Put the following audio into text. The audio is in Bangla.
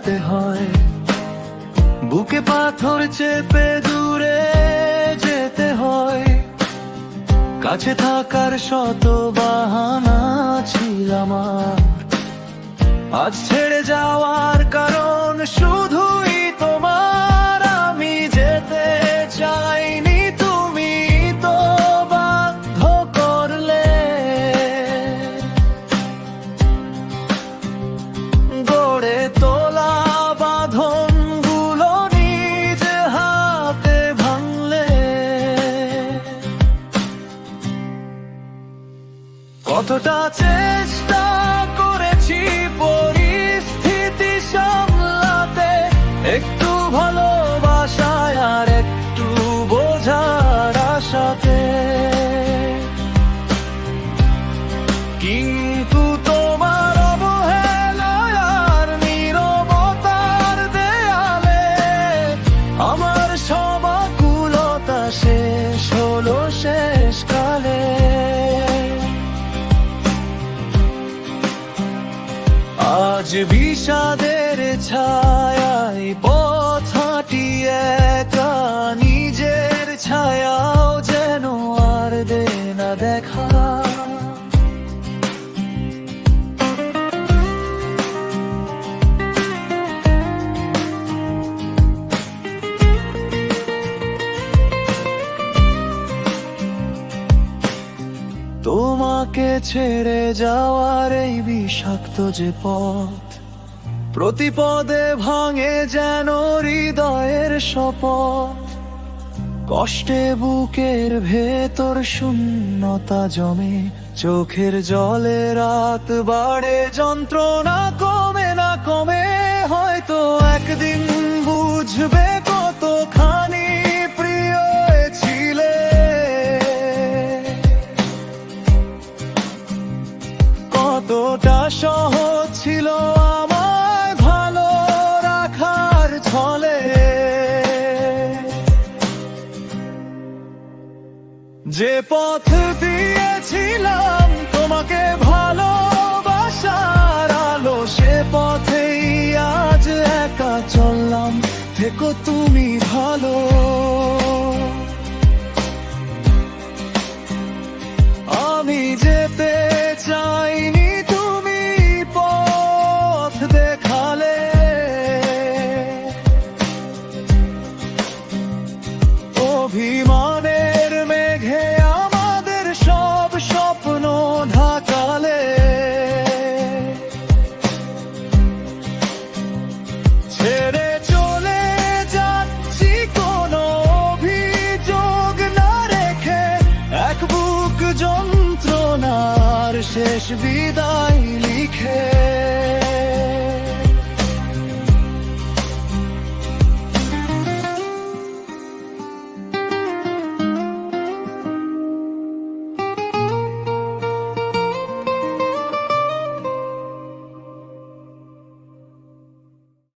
হারাতে হয়, বুকে পাথর চেপে দূরে যেতে হয়। কাছে থাকার শত বাহানা ছিল আমার, আজ ছেড়ে যাওয়ার কারণ শুধুই তোমার। আমি যেতে চাইনি, তুমি তো বাধ্য করলে। গড়ে তোলা বাঁধনগুলো নিজ হাতে ভাঙলে। কতটা চেষ্টা করেছি পরিস্থিতি সামলাতে, একটু ভালোবাসায় আর একটু বোঝার আশাতে। কিন্তু তোমার অবহেলায় আর নীরবতার দেয়ালে আমার সবাকুলতা শেষ হলো শেষকালে। আজ বিষাদের ছায়ায় পথ হাঁটি একা, নিজের ছায়াও যেন আর দে না দেখা। তোমাকে ছেড়ে যাওয়ার এই বিষাক্ত যে পথ, প্রতি পদে ভাঙে যেন হৃদয়ের শপথ। কষ্টে বুকের ভেতর শূন্যতা জমে, চোখের জলে রাত বাড়ে, যন্ত্রণা কমে না কমে। হয়তো একদিন বুঝবে কতখানি প্রিয় ছিলে, কতটা সহজ ছিল আমায় ভালো রাখার ছলে। যে পথ দিয়েছিলাম তোমাকে ভালোবাসার আলো, সে পথেই আজ একা চললাম, থেকো তুমি ভালো। আমি যেতে চাইনি, তুমি পথ দেখালে। অভিমানের মেঘে আমাদের সব স্বপ্ন ঢাকালে। ছেড়ে চলে যাচ্ছি কোনো অভিযোগ না রেখে, এক বুক যন্ত্রণার শেষ বিদায় লিখে।